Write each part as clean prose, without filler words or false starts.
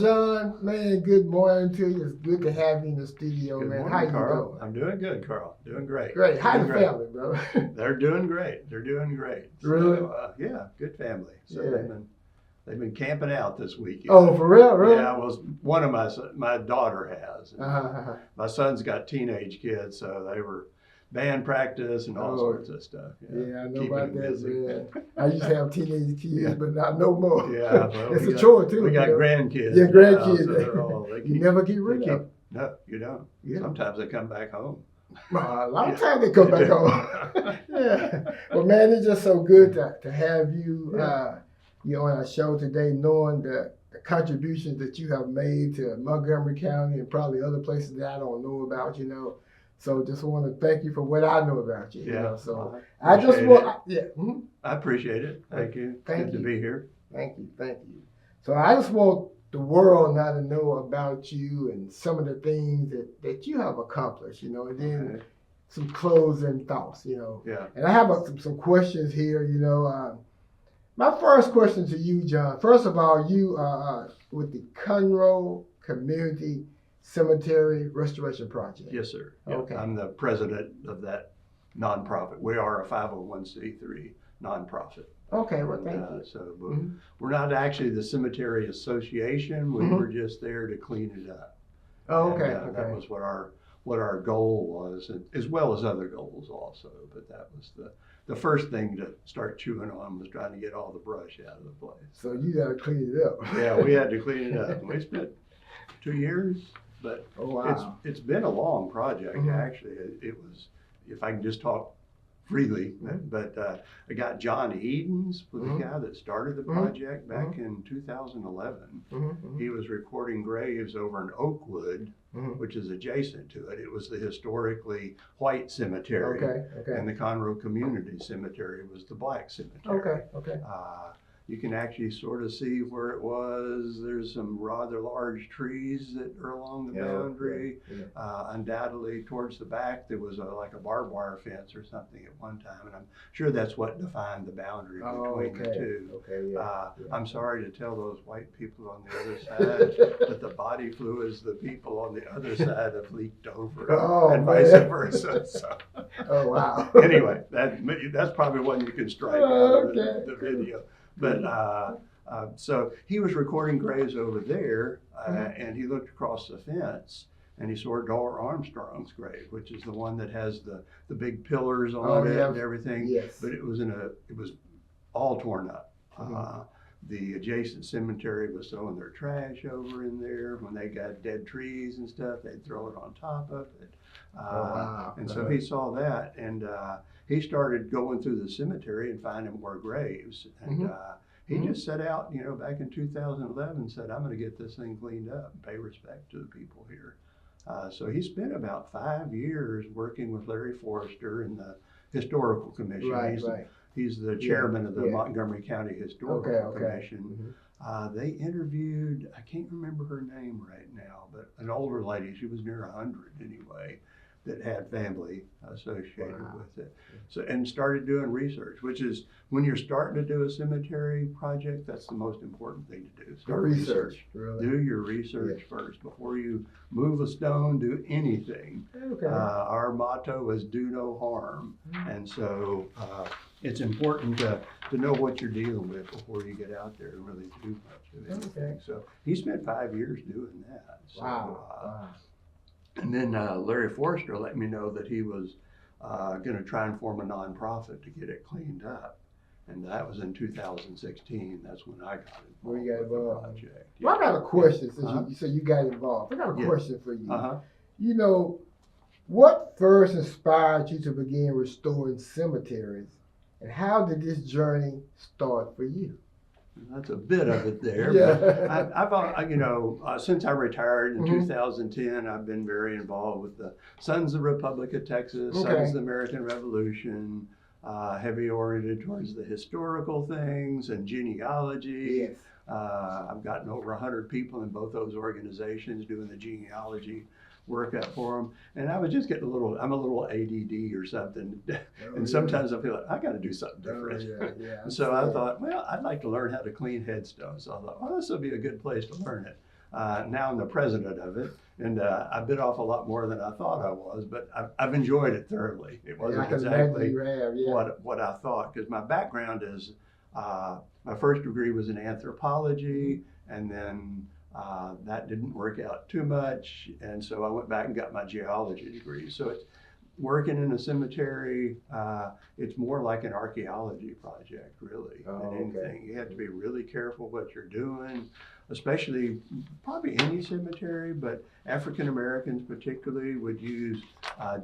John, man, good morning to you. It's good to have you in the studio, Good man. How morning, you Carl. doing? I'm doing good, Carl. Doing great. Great. How Doing the great. family, brother? They're doing great. They're doing great. Really? So, yeah, good family. So Yeah. they've been camping out this weekend. Oh, for real? Really? Yeah, well, one of my daughter has. Uh-huh. My son's got teenage kids, so they were band practice and all sorts of stuff. Yeah, I know keeping about them that, busy. man. I used to have teenage kids, Yeah. but not no more. Yeah, well, It's a chore too. We got you know? grandkids. Yeah, now, grandkids. so they're all, they You keep, never get rid they of keep, them. No, you don't. Yeah. Sometimes they come back home. A lot of time they come back home. Yeah. Well, man, it's just so good to have you, you on our show today, knowing the contributions that you have made to Montgomery County and probably other places that I don't know about, So just want to thank you for what I know about you. So I just want, I appreciate it. Thank you. Thank Good you. to be here. Thank you. So I just want the world now to know about you and some of the things that you have accomplished, and then some closing thoughts, Yeah. And I have some questions here, My first question to you, John. First of all, you are with the Conroe Community Cemetery Restoration Project. Yes, sir. Yeah. Okay. I'm the president of that nonprofit. We are a 501c3 nonprofit. Okay, well, thank you. So we're not actually the Cemetery Association. We were just there to clean it up. Oh, And, okay. That was what our goal was, as well as other goals also. But that was the first thing to start chewing on, was trying to get all the brush out of the place. So you got to clean it up. Yeah, we had to clean it up. We spent 2 years, but Oh, wow. it's been a long project. Actually, it was. If I can just talk freely, but I got John Edens, was the guy that started the project back in 2011. He was recording graves over in Oakwood, which is adjacent to it. It was the historically white cemetery. Okay. And the Conroe Community Cemetery was the black cemetery. Okay. You can actually sort of see where it was. There's some rather large trees that are along the boundary. Yeah. Undoubtedly, towards the back, there was like a barbed wire fence or something at one time, and I'm sure that's what defined the boundary between the two. I'm sorry to tell those white people on the other side that the body fluids, the people on the other side have leaked over, and vice versa. So. Oh, wow. Anyway, that's probably one you can strike out of the video. But so he was recording graves over there, and he looked across the fence, and he saw Dora Armstrong's grave, which is the one that has the big pillars on it and everything. Yes. But it was all torn up. The adjacent cemetery was throwing their trash over in there. When they got dead trees and stuff, they'd throw it on top of it. And so he saw that, and he started going through the cemetery and finding more graves. And he just set out, back in 2011, said, I'm going to get this thing cleaned up and pay respect to the people here. So he spent about 5 years working with Larry Forrester in the Historical Commission. He's the chairman of the Montgomery County Historical Commission. They interviewed, I can't remember her name right now, but an older lady, she was near 100 anyway, that had family associated with it. So, and started doing research, which is, when you're starting to do a cemetery project, that's the most important thing to do. Start research. Really? Do your research first before you move a stone, do anything. Our motto is do no harm. And so it's important to know what you're dealing with before you get out there and really do much of anything. So he spent 5 years doing that. So, Wow. And then Larry Forrester let me know that he was going to try and form a nonprofit to get it cleaned up. And that was in 2016. That's when I got involved with the project. Well, I got a question, since you said you got involved. I got a question for you. What first inspired you to begin restoring cemeteries, and how did this journey start for you? That's a bit of it there. But I've since I retired in 2010, I've been very involved with the Sons of the Republic of Texas, Sons of the American Revolution, heavy oriented towards the historical things and genealogy. I've gotten over 100 people in both those organizations doing the genealogy work up for them. And I was just getting I'm a little ADD or something. And sometimes I feel like I got to do something different. And so I thought, well, I'd like to learn how to clean headstones. So I thought, well, this will be a good place to learn it. Now I'm the president of it, and I bit off a lot more than I thought I was, but I've enjoyed it thoroughly. It wasn't exactly what I thought, because my background is, my first degree was in anthropology, and then that didn't work out too much, and so I went back and got my geology degree. So it's working in a cemetery, it's more like an archaeology project, really, than anything. You have to be really careful what you're doing, especially probably any cemetery, but African Americans particularly would use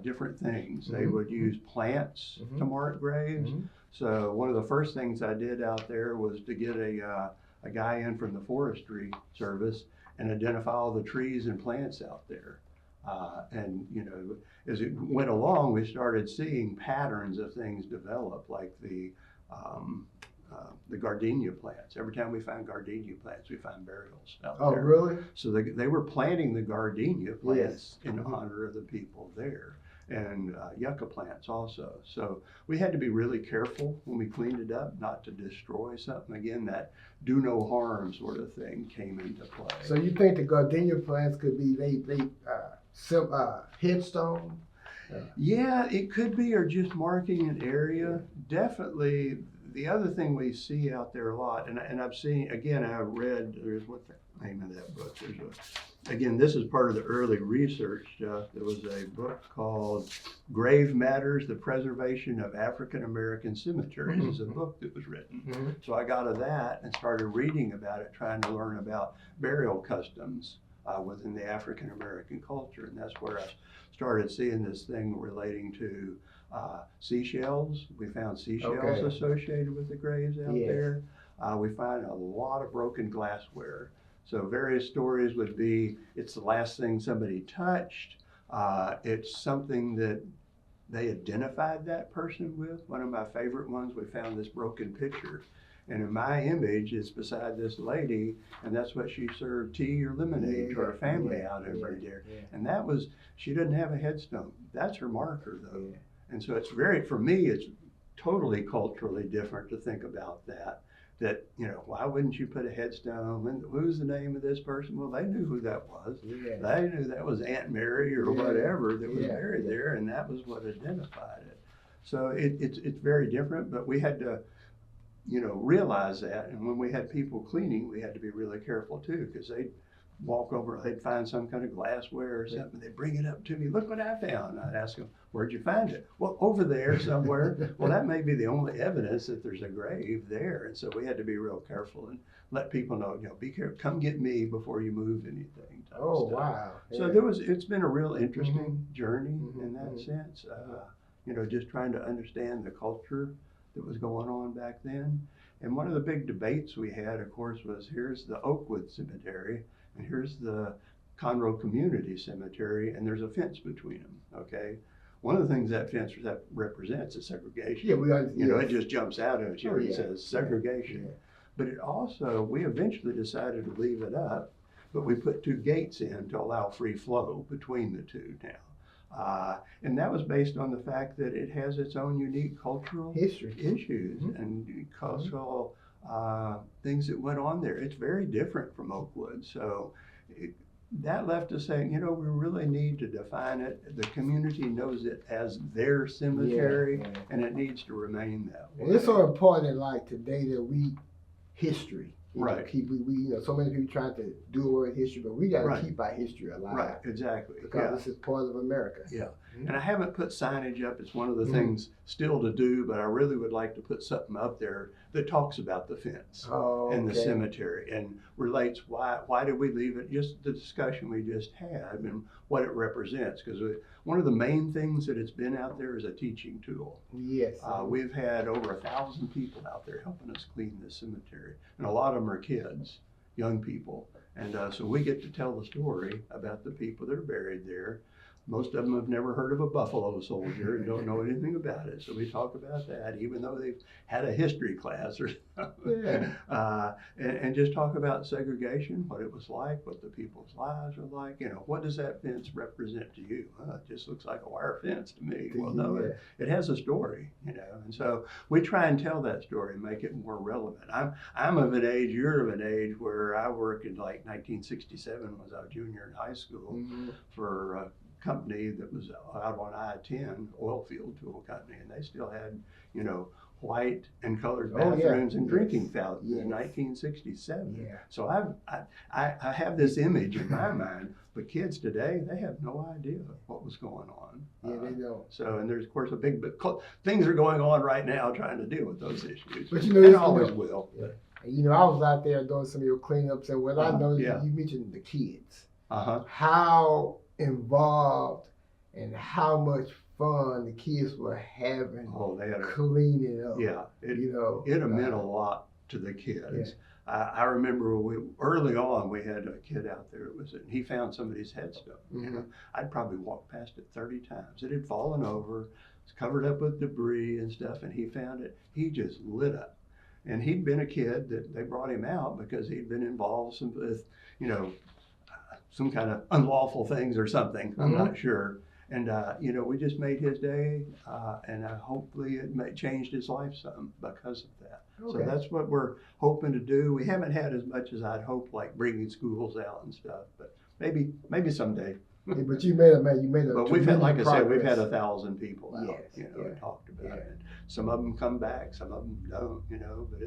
different things. They would use plants to mark graves. So one of the first things I did out there was to get a guy in from the forestry service and identify all the trees and plants out there. And you know, as it went along, we started seeing patterns of things develop, like the gardenia plants. Every time we find gardenia plants, we find burials out there. Oh, really? So they were planting the gardenia plants in honor of the people there, and yucca plants also. So we had to be really careful when we cleaned it up, not to destroy something. Again, that do no harm sort of thing came into play. So you think the gardenia plants could be headstone? Yeah, it could be, or just marking an area. Definitely. The other thing we see out there a lot, and I've seen, again, I read, there's what's the name of that book? Again, this is part of the early research stuff. There was a book called Grave Matters, The Preservation of African American Cemeteries. Is a book that was written. So I got to that and started reading about it, trying to learn about burial customs within the African American culture. And that's where I started seeing this thing relating to seashells. We found seashells associated with the graves out there. We find a lot of broken glassware. So various stories would be, it's the last thing somebody touched. It's something that they identified that person with. One of my favorite ones, we found this broken pitcher. And in my image, it's beside this lady, and that's what she served tea or lemonade to her family out every day. And that was, she doesn't have a headstone. That's her marker, though. And so it's very, for me, it's totally culturally different to think about that. That, you know, why wouldn't you put a headstone? And who's the name of this person? Well, they knew who that was. They knew that was Aunt Mary or whatever that was buried there, and that was what identified it. So it's very different, but we had to, you know, realize that. And when we had people cleaning, we had to be really careful too, because they'd walk over, they'd find some kind of glassware or something. They'd bring it up to me. Look what I found. I'd ask them, where'd you find it? Well, over there somewhere. Well, that may be the only evidence that there's a grave there. And so we had to be real careful and let people know, you know, be careful, come get me before you move anything. Oh, wow. So it's been a real interesting journey in that sense. You know, just trying to understand the culture that was going on back then. And one of the big debates we had, of course, was here's the Oakwood Cemetery and here's the Conroe Community Cemetery, and there's a fence between them, okay? One of the things that fence that represents is segregation. You know, it just jumps out at you and says segregation. But it also, we eventually decided to leave it up, but we put 2 gates in to allow free flow between the two now. And that was based on the fact that it has its own unique cultural issues and cultural things that went on there. It's very different from Oakwood. So that left us saying, you know, we really need to define it. The community knows it as their cemetery, and it needs to remain that way. And it's so important, like today, that we history. Right. Keep, we you know, so many people trying to do away with history, but we got to keep our history alive. Right, exactly. Because this is part of America. Yeah. And I haven't put signage up. It's one of the things still to do, but I really would like to put something up there that talks about the fence and the cemetery and relates why did we leave it, just the discussion we just had and what it represents. Because one of the main things that it's been out there is a teaching tool. Yes. We've had over 1,000 people out there helping us clean this cemetery. And a lot of them are kids, young people. And so we get to tell the story about the people that are buried there. Most of them have never heard of a buffalo soldier and don't know anything about it. So we talk about that, even though they've had a history class or something. Yeah. And just talk about segregation, what it was like, what the people's lives are like. What does that fence represent to you? It just looks like a wire fence to me. Well, no, it has a story, And so we try and tell that story and make it more relevant. I'm of an age, you're of an age where I worked in like 1967 was I a junior in high school for a company that was out on I-10, oil field tool company, and they still had, white and colored bathrooms and drinking fountains in 1967. Yeah. So I have this image in my mind, but kids today, they have no idea what was going on. Yeah, they don't. So, and there's of course things are going on right now trying to deal with those issues. But and always will. Yeah. I was out there doing some of your cleanups, and what I noticed, you mentioned the kids. How involved and how much fun the kids were having cleaning up. Yeah, it meant a lot to the kids. I remember early on we had a kid out there. He found somebody's headstone. I'd probably walked past it 30 times. It had fallen over, it's covered up with debris and stuff, and he found it. He just lit up. And he'd been a kid that they brought him out because he'd been involved with, some kind of unlawful things or something. I'm not sure. And, we just made his day, and hopefully it changed his life some because of that. Okay. So that's what we're hoping to do. We haven't had as much as I'd hoped, like bringing schools out and stuff, but maybe someday. But you made a But we've had, like I said, we've had 1,000 people out, and talked about it. Some of them come back, some of them don't, but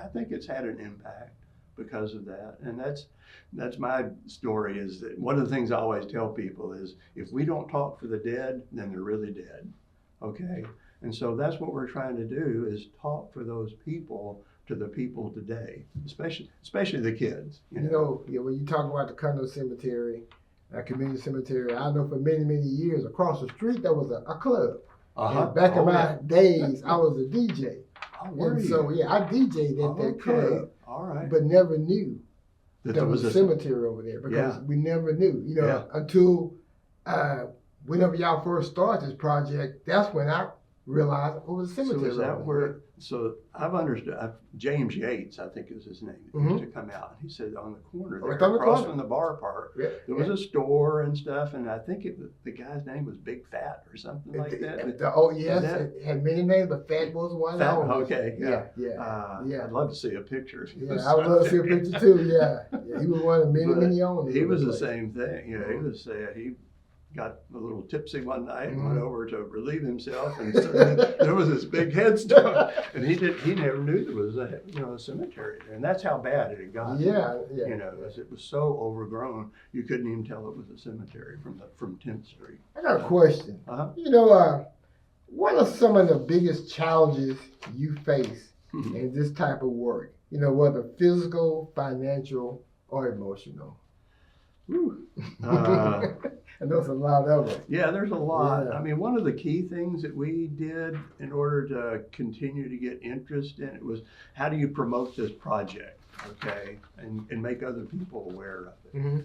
I think it's had an impact because of that. And that's my story, is that one of the things I always tell people is if we don't talk for the dead, then they're really dead. Okay? And so that's what we're trying to do, is talk for those people to the people today, especially the kids. When you talk about the Conroe Cemetery, community cemetery, I know for many, many years across the street there was a club. And back in my days, I was a DJ. So I DJ'd at that club. All right. But never knew that there was a cemetery over there, because we never knew, until whenever y'all first started this project, that's when I realized it was a cemetery. So is that where, so I've understood, James Yates, I think is his name, used to come out. He said on the corner there, across from the bar park, there was a store and stuff, and I think the guy's name was Big Fat or something like that. It had many names, but Fat was one. I'd love to see a picture. I would love to see a picture too, He was one of many owners. He was the same thing, he was saying, he got a little tipsy one night and went over to relieve himself, and there was this big headstone, and he never knew there was a cemetery there, and that's how bad it had gotten. It was so overgrown you couldn't even tell it was a cemetery from 10th Street. I got a question. What are some of the biggest challenges you face in this type of work? Whether physical, financial, or emotional. And there's a lot of it. Yeah, there's a lot. I mean, one of the key things that we did in order to continue to get interest in it was, how do you promote this project, and make other people aware of it.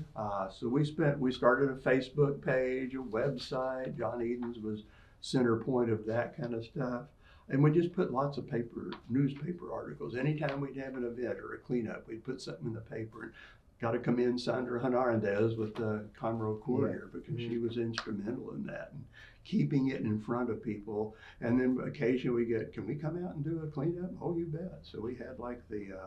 So we started a Facebook page, a website. John Edens was center point of that kind of stuff. And we just put lots of newspaper articles. Anytime we'd have an event or a cleanup, we'd put something in the paper. Got to commend Sandra Hernandez with the Conroe Courier, because she was instrumental in that and keeping it in front of people. And then occasionally we get, can we come out and do a cleanup? Oh, you bet. So we had like the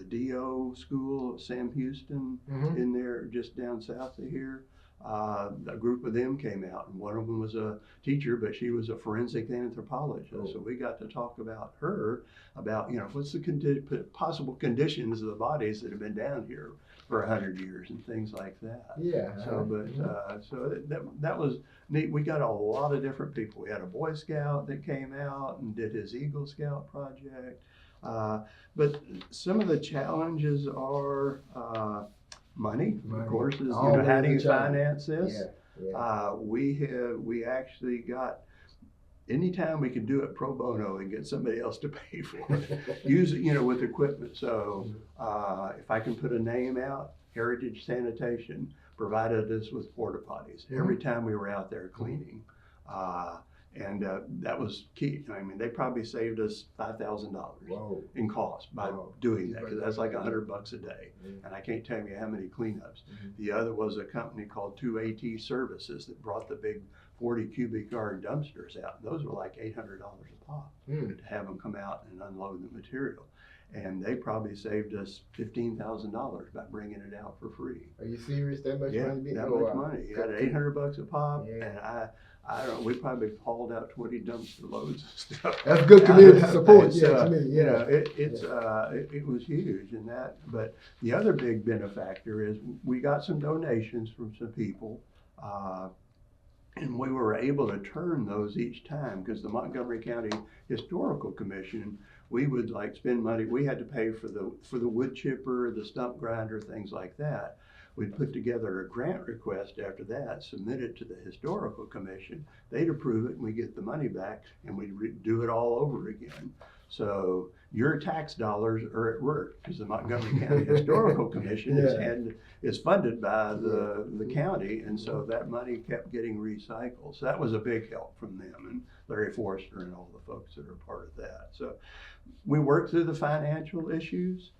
DO school, Sam Houston, in there just down south of here. A group of them came out, and one of them was a teacher, but she was a forensic anthropologist. So we got to talk about her, about what's the possible conditions of the bodies that have been down here for 100 years and things like that. So that was neat. We got a lot of different people. We had a Boy Scout that came out and did his Eagle Scout project. But some of the challenges are money, of course, is how do you finance this? We actually got anytime we can do it pro bono and get somebody else to pay for it, use it, with equipment. So if I can put a name out, Heritage Sanitation provided us with porta potties every time we were out there cleaning. And that was key. I mean, they probably saved us $5,000 in cost by doing that, because that's like $100 a day. And I can't tell you how many cleanups. The other was a company called 2AT Services that brought the big 40 cubic yard dumpsters out. Those were like $800 a pop to have them come out and unload the material. And they probably saved us $15,000 by bringing it out for free. Are you serious? That much money? That much money. You got $800 a pop, and I don't know, we probably hauled out 20 dumpster loads of stuff. That's good community support, to me. It was huge in that. But the other big benefactor is we got some donations from some people, and we were able to turn those each time, because the Montgomery County Historical Commission, we would like spend money. We had to pay for the wood chipper, the stump grinder, things like that. We'd put together a grant request after that, submit it to the Historical Commission. They'd approve it, and we get the money back, and we'd do it all over again. So your tax dollars are at work, because the Montgomery County Historical Commission is funded by the county, and so that money kept getting recycled. So that was a big help from them, and Larry Forrester and all the folks that are part of that. So we worked through the financial issues.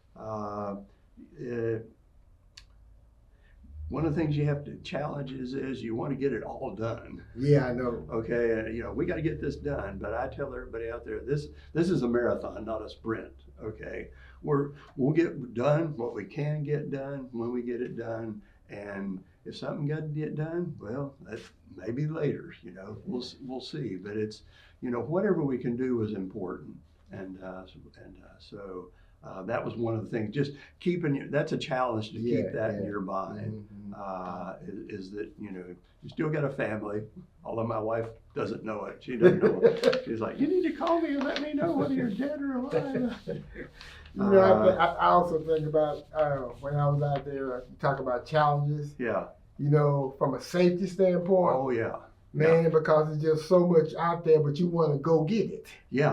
One of the things you have to challenge is you want to get it all done. Yeah, I know. Okay, we got to get this done. But I tell everybody out there, this is a marathon, not a sprint. Okay, we'll get done what we can get done when we get it done. And if something doesn't get done, well, that's maybe later. We'll see. But it's whatever we can do is important. And so. That was one of the things, just that's a challenge to keep that in your mind, is that, you still got a family, although my wife doesn't know it. She doesn't know it. She's like, you need to call me and let me know whether you're dead or alive. I also think about when I was out there, you talk about challenges. Yeah. From a safety standpoint. Oh, yeah. Man, because there's just so much out there, but you want to go get it. Yeah.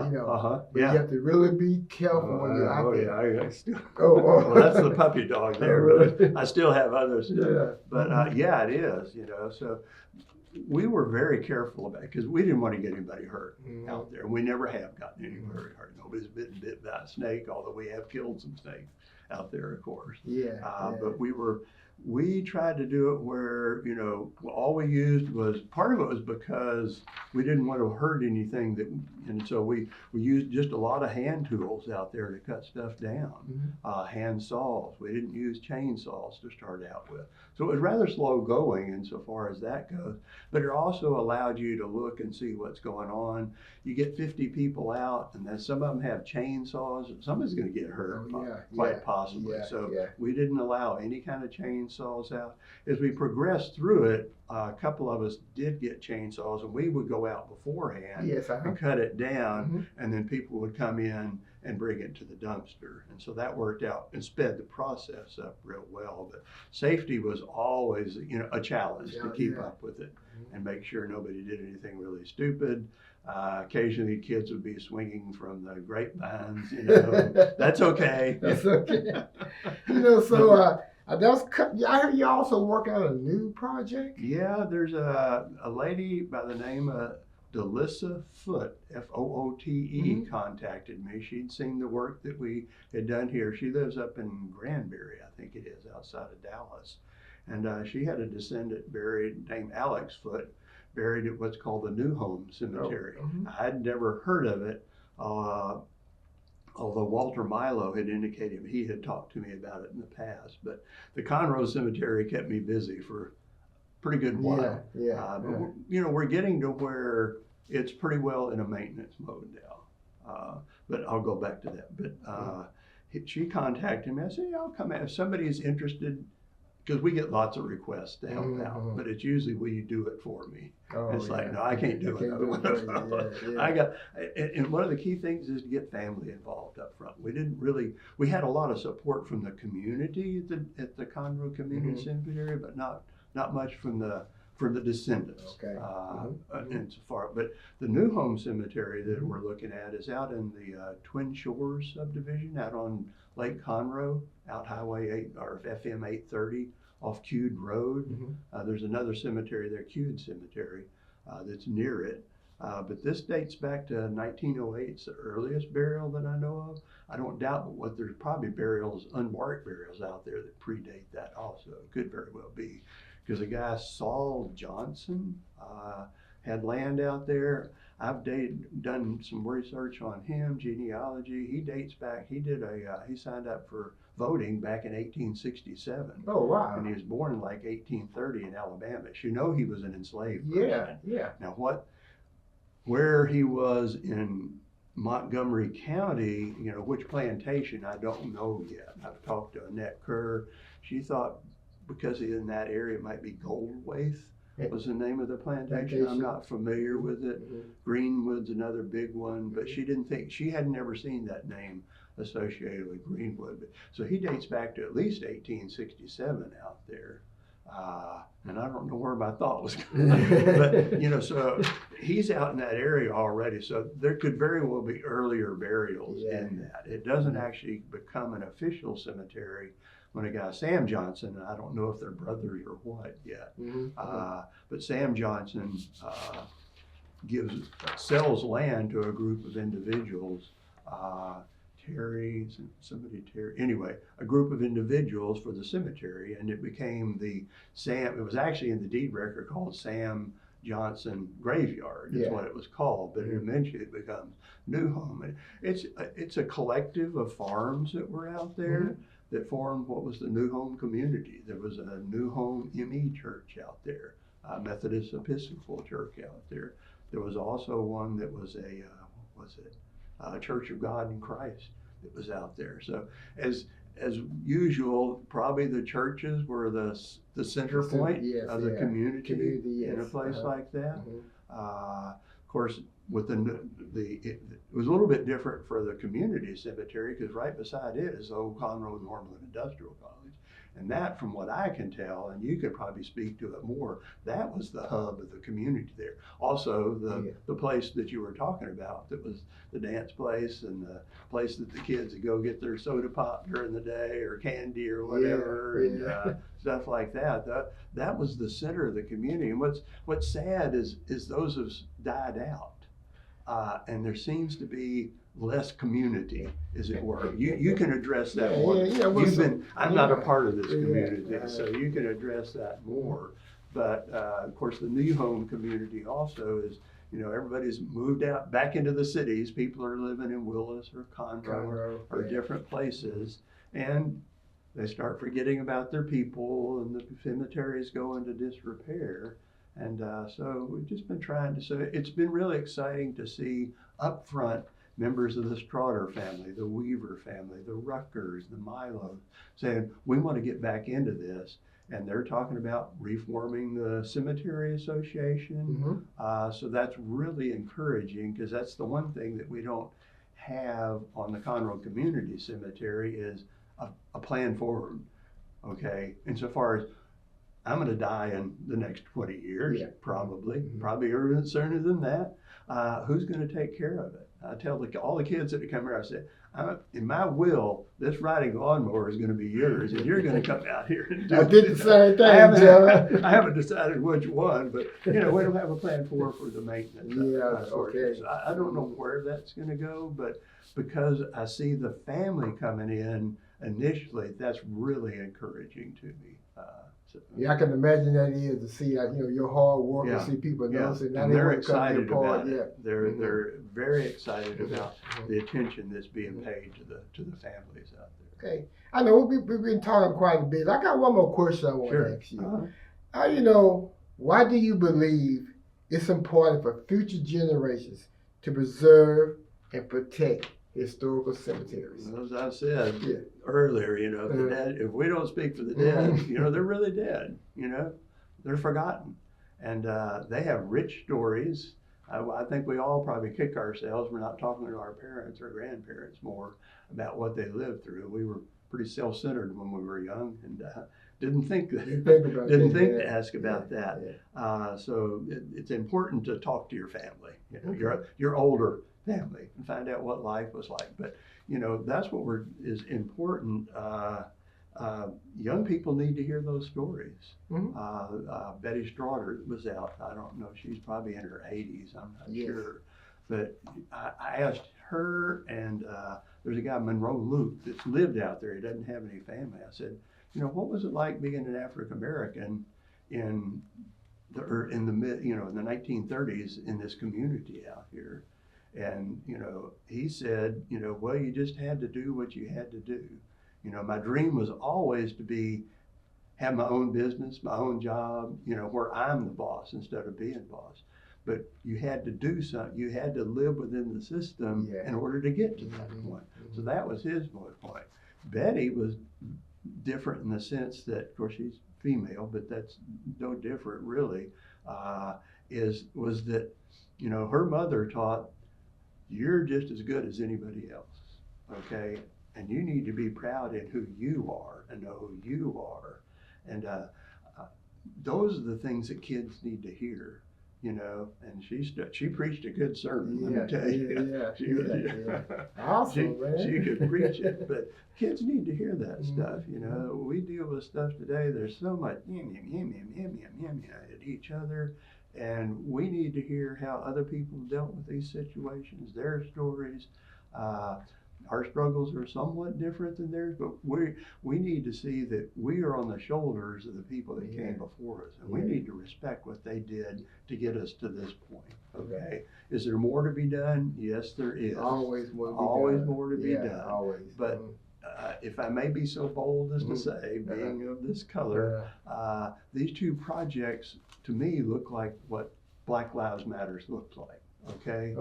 But you have to really be careful when you're out there. Yeah, I still. Well, that's the puppy dog there. Really? I still have others. But it is. So we were very careful about it, because we didn't want to get anybody hurt out there. We never have gotten anybody hurt. Nobody's been bit by a snake, although we have killed some snakes out there, of course. But we tried to do it where, all we used was, part of it was because we didn't want to hurt anything, and so we used just a lot of hand tools out there to cut stuff down, hand saws. We didn't use chainsaws to start out with. So it was rather slow going insofar as that goes, but it also allowed you to look and see what's going on. You get 50 people out, and then some of them have chainsaws. Somebody's going to get hurt, quite possibly. We didn't allow any kind of chainsaws out. As we progressed through it, a couple of us did get chainsaws, and we would go out beforehand and cut it down, and then people would come in and bring it to the dumpster. And so that worked out and sped the process up real well. But safety was always, a challenge to keep up with it and make sure nobody did anything really stupid. Occasionally kids would be swinging from the grapevines, that's okay. That's okay. I heard you also work on a new project? Yeah, there's a lady by the name of Delissa Foote, Foote, contacted me. She'd seen the work that we had done here. She lives up in Granbury, I think it is, outside of Dallas. And she had a descendant buried named Alex Foote, buried at what's called the New Home Cemetery. I'd never heard of it, although Walter Milo had indicated he had talked to me about it in the past. But the Conroe Cemetery kept me busy for a pretty good while. But we're getting to where it's pretty well in a maintenance mode now. But I'll go back to that. But she contacted me. I said, I'll come out if somebody's interested, because we get lots of requests to help out, but it's usually, will you do it for me? It's like, no, I can't do it. And one of the key things is to get family involved up front. We had a lot of support from the community at the Conroe Community Cemetery, but not much from the for the descendants. Okay. And so far, but the new home cemetery that we're looking at is out in the Twin Shores subdivision out on Lake Conroe, out Highway 8 or FM 830 off Cude Road. There's another cemetery there, Cude Cemetery, that's near it. But this dates back to 1908. It's the earliest burial that I know of. I don't doubt but what there's probably burials, unmarked burials out there that predate that also. It could very well be. Because a guy, Saul Johnson, had land out there. I've done some research on him, genealogy. He dates back, he signed up for voting back in 1867. Oh, wow. And he was born in like 1830 in Alabama. So you know he was an enslaved person. Yeah, yeah. Now where he was in Montgomery County, you know, which plantation, I don't know yet. I've talked to Annette Kerr. She thought because he's in that area, it might be Goldwaith was the name of the plantation. I'm not familiar with it. Greenwood's another big one, but she didn't think, she had never seen that name associated with Greenwood. So he dates back to at least 1867 out there. And I don't know where my thought was going. But, you know, so he's out in that area already. So there could very well be earlier burials in that. It doesn't actually become an official cemetery when a guy, Sam Johnson, and I don't know if they're brothers or what yet, but Sam Johnson sells land to a group of individuals, anyway, a group of individuals for the cemetery, and it became it was actually in the deed record called Sam Johnson Graveyard, is what it was called, but eventually it becomes New Home. And it's a collective of farms that were out there that formed what was the New Home community. There was a New Home ME church out there, a Methodist Episcopal church out there. There was also one that was a Church of God in Christ that was out there. So as usual, probably the churches were the center point of the community in a place like that. Of course, with it was a little bit different for the community cemetery because right beside it is the old Conroe Normal and Industrial College. And that, from what I can tell, and you could probably speak to it more, that was the hub of the community there. Also, the place that you were talking about, that was the dance place and the place that the kids would go get their soda pop during the day or candy or whatever and stuff like that. That was the center of the community. And what's sad is those have died out. And there seems to be less community, as it were. You can address that more. I'm not a part of this community, so you can address that more. But of course, the New Home community also is, you know, everybody's moved out back into the cities. People are living in Willis or Conroe or different places, and they start forgetting about their people, and the cemeteries go into disrepair. And so we've just been it's been really exciting to see up front members of the Straughter family, the Weaver family, the Ruckers, the Milos, saying, we want to get back into this. And they're talking about reforming the Cemetery Association. So that's really encouraging because that's the one thing that we don't have on the Conroe Community Cemetery is a plan forward, okay? Insofar as I'm going to die in the next 20 years, probably sooner than that. Who's going to take care of it? I tell all the kids that come here, I say, in my will, this riding lawnmower is going to be yours, and you're going to come out here and do it. I did the same thing, I haven't decided which one, but you know, we don't have a plan for the maintenance. So I don't know where that's going to go, but because I see the family coming in initially, that's really encouraging to me. I can imagine that is to see your hard work and see people noticing. And they're excited about it. They're very excited about the attention that's being paid to the families out there. Okay, I know we've been talking quite a bit. I got one more question I want to ask you. Why do you believe it's important for future generations to preserve and protect historical cemeteries? As I said earlier, the dead, if we don't speak for the dead, they're really dead, they're forgotten. And they have rich stories. I think we all probably kick ourselves. We're not talking to our parents or grandparents more about what they lived through. We were pretty self-centered when we were young, and didn't think You think about didn't that, think yeah, to ask about that. So it's important to talk to your family, you know, your older family, and find out what life was like. But you know, that's what is important. Young people need to hear those stories. Betty Straughter was out. I don't know. She's probably in her 80s. I'm not sure. But I asked her, and there's a guy, Monroe Luke, that's lived out there. He doesn't have any family. I said, you know, what was it like being an African American in the in the 1930s in this community out here? And you know, he said, you know, well, you just had to do what you had to do. You know, my dream was always to have my own business, my own job, you know, where I'm the boss instead of being boss. But you had to do something. You had to live within the system in order to get to that point. So that was his point. Betty was different in the sense that, of course, she's female, but that's no different really. Was that, you know, her mother taught, you're just as good as anybody else, okay? And you need to be proud in who you are and know who you are. And those are the things that kids need to hear, you know. And she preached a good sermon, let me tell you. Awesome, man. She could preach it, but kids need to hear that stuff, you know. We deal with stuff today, there's so much at each other. And we need to hear how other people dealt with these situations, their stories. Our struggles are somewhat different than theirs, but we need to see that we are on the shoulders of the people that came before us, and we need to respect what they did to get us to this point. Okay, is there more to be done? Yes, there is. Always more to be always done. more to be done. Always. But if I may be so bold as to say, being of this color, these two projects to me look like what Black Lives Matters looks like. Okay.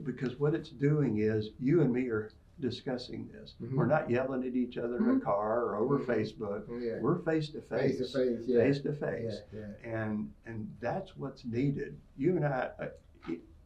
Because what it's doing is you and me are discussing this. We're not yelling at each other in a car or over Facebook. We're face to face. Face to face. And that's what's needed. You and I,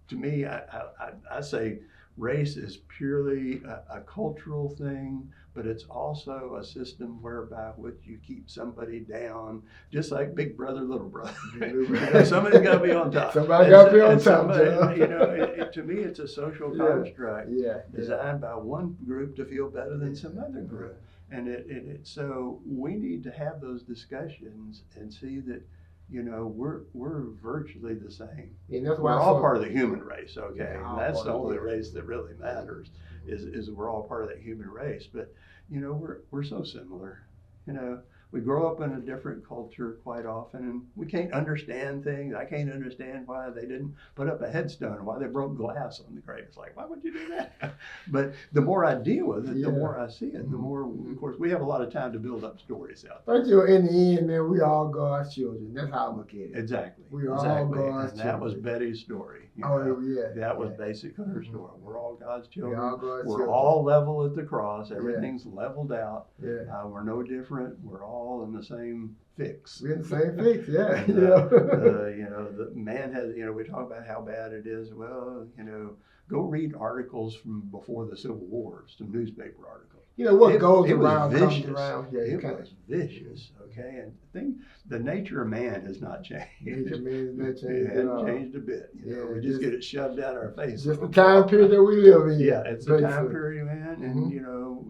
to me, I say race is purely a cultural thing, but it's also a system whereby which you keep somebody down, just like big brother, little brother. You know, somebody's got to be on top. Somebody got to be on top. You know, to me, it's a social construct designed by one group to feel better than some other group. And so we need to have those discussions and see that, you know, we're virtually the same. And that's we're why all part of the human race, okay? Yeah, and that's the only race that really matters, is we're all part of that human race. But, you know, we're so similar. You know, we grow up in a different culture quite often, and we can't understand things. I can't understand why they didn't put up a headstone, why they broke glass on the grave. It's like, why would you do that? But the more I deal with it, the more I see it, the more, of course, we have a lot of time to build up stories out there. But you know, in the end, man, we all God's children. That's how I look at it. Exactly. We all God's children. And that was Betty's story. You know? That was basically her story. We're all God's children. We're all level at the cross. Everything's leveled out. We're no different. We're all in the same fix. We're in the same fix, And, you know, the man has, you know, we talk about how bad it is. Well, you know, go read articles from before the Civil War, some newspaper articles. You know, what goes around comes around. Yeah, it was vicious, okay? And the nature of man has not changed. Nature of man has not changed. It hasn't changed a bit. You know, we just get it shoved down our face. Just the time period that we live in. Yeah, it's the time period, man. And, you know,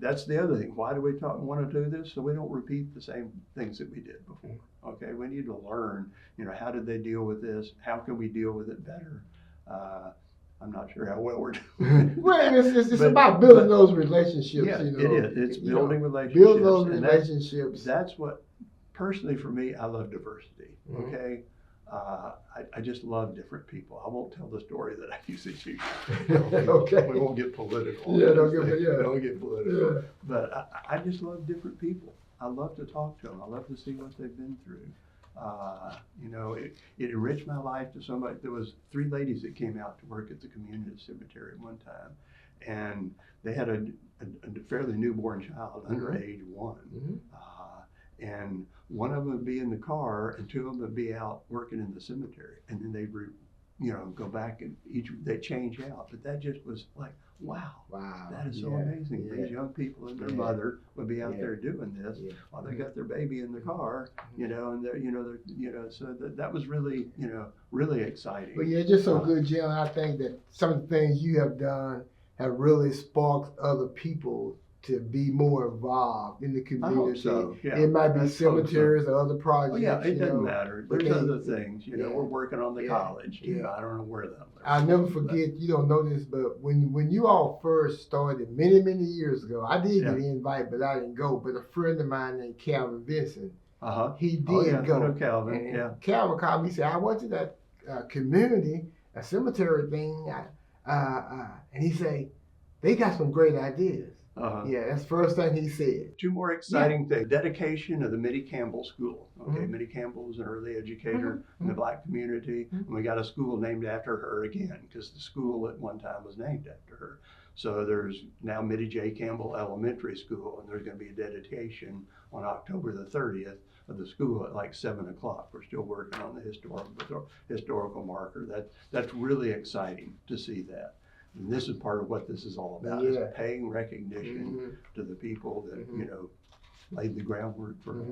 that's the other thing. Why do we want to do this? So we don't repeat the same things that we did before. Okay, we need to learn, you know, how did they deal with this? How can we deal with it better? I'm not sure how well we're doing. Well, it's about building those relationships. Yeah, you know, it is. It's building relationships. Build those relationships. That's what, personally for me, I love diversity. Okay, I just love different people. I won't tell the story that I used to shoot. Okay. We won't get political. Don't get political. Yeah. But I just love different people. I love to talk to them. I love to see what they've been through. You know, it enriched my life to so much. There was 3 ladies that came out to work at the community cemetery one time, and they had a fairly newborn child, under age 1. And one of them would be in the car, and 2 of them would be out working in the cemetery, and then they'd go back and they change out. But that just was like, wow, Wow. that is so Yeah. amazing. Yeah. These young people and their Yeah. mother would be out Yeah. there doing this Yeah. while they got their baby in the car, and so that was really, really exciting. But yeah, just so good, Jim. I think that some of the things you have done have really sparked other people to be more involved in the I community. hope so. Yeah. It might be Let's hope so. cemeteries or other projects. Oh, yeah, it you doesn't know. matter. but There's they- other things, yeah. we're working on the Yeah. college too. Yeah. I don't know where that. I'll never forget, you don't know this, but when you all first started many, many years ago, I did get an invite, but I didn't go. But a friend of mine named Calvin Vincent, he did Oh, yeah, go. I know Calvin. And Yeah. Calvin called me and said, I went to that community, a cemetery thing, and he said, they got some great ideas. Yeah, that's the first thing he said. Two more exciting things. Dedication of the Mittie Campbell School. Okay, Mhm. Mittie Campbell was an early educator in the Black community, and we got a school named after her again, because the school at one time was named after her. So there's now Mittie J. Campbell Elementary School, and there's going to be a dedication on October the 30th of the school at like 7 o'clock. We're still working on the historical marker. That's really exciting to see that. And this is part of what this is all about, is paying recognition to the people that, laid the groundwork for